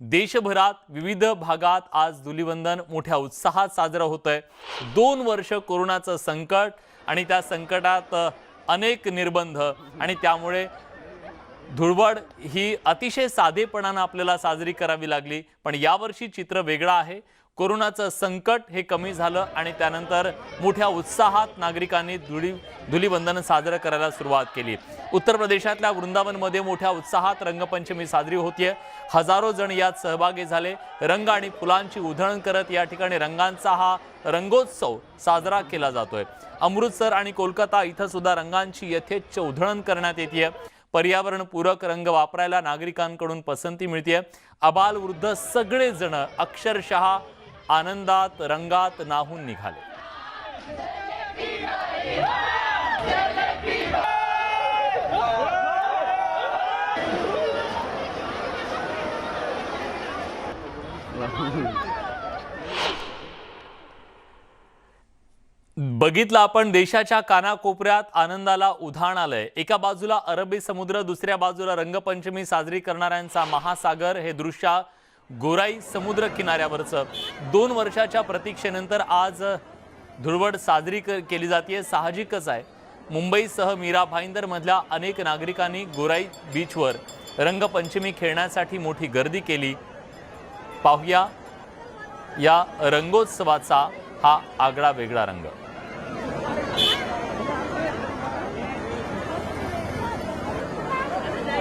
देशभरात विविध भागात आज धुलीवंदन मोठ्या उत्साहात साजरा होतंय। 2 वर्ष कोरोनाचं संकट आणि त्या संकटात अनेक निर्बंध आणि त्यामुळे धुळवड ही अतिशय साधेपणाने आपल्याला साजरी करावी लागली। पण यावर्षी चित्र वेगळं आहे। कोरोनाचं संकट हे कमी झालं आणि त्यानंतर मोठ्या उत्साहात नागरिकांनी धुलीवंदन साजरा करायला सुरुवात केली। उत्तर प्रदेशातल्या वृंदावनमध्ये मोठ्या उत्साहात रंगपंचमी साजरी होतीये। हजारो जण यात सहभागी झाले। रंग आणि फुलांची उधळण करत या ठिकाणी रंगांचा हा रंगोत्सव साजरा केला जातोय। अमृतसर आणि कोलकाता इथं सुद्धा रंगांची यथेच्छ उधळण करण्यात येते। पर्यावरणपूरक रंग वापरायला नागरिकांकडून पसंती मिळते। अबाल वृद्ध सगळे जण अक्षरशः आनंदात रंगात न्हाऊन निघाले। बघितलं आपण देशाच्या कानाकोपऱ्यात आनंदाला उधाण आलंय। एका बाजूला अरबी समुद्र, दुसऱ्या बाजूला रंगपंचमी साजरी करणाऱ्यांचा महासागर। हे दृश्य गोराई समुद्र किनाऱ्यावरचं 2 वर्षाच्या प्रतीक्षेनंतर आज धुळवड साजरी केली जाते। साहजिकच आहे, मुंबईसह मीरा भाईंदर मधल्या अनेक नागरिकांनी गोराई बीचवर रंगपंचमी खेळण्यासाठी मोठी गर्दी केली। पाहूया या रंगोत्सवाचा हा आगळा वेगळा रंग।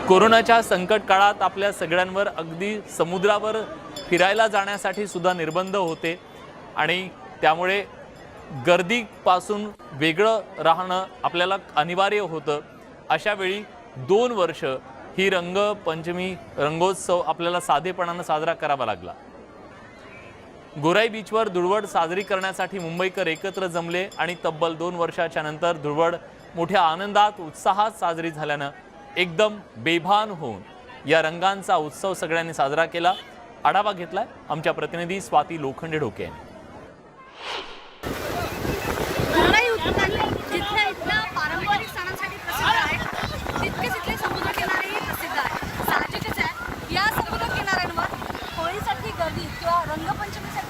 कोरोनाच्या संकट काळात आपल्या सगळ्यांवर अगदी समुद्रावर फिरायला जाण्यासाठी सुद्धा निर्बंध होते आणि त्यामुळे गर्दीपासून वेगळं राहणं आपल्याला अनिवार्य होतं। अशा वेळी 2 वर्ष ही रंगपंचमी रंगोत्सव आपल्याला साधेपणाने साजरा करावा लागला। गोराई बीचवर धुळवड साजरी करण्यासाठी मुंबईकर एकत्र जमले आणि तब्बल 2 वर्षाच्या नंतर धुळवड मोठ्या आनंदात उत्साहात साजरी झाल्यानं एकदम बेभान होऊन या रंगांचा उत्सव सगळ्यांनी साजरा केला। आढावा घेतलाय आमच्या प्रतिनिधी स्वाती लोखंडे ढोके यांनी। पारंपरिक सणांसाठी प्रसिद्ध आहे, तितकेच इथले समुद्र किनारेही प्रसिद्ध आहे। साहजिकच आहे, या समुद्र किनाऱ्यांवर होळीसाठी गर्दी किंवा रंगपंचमीसाठी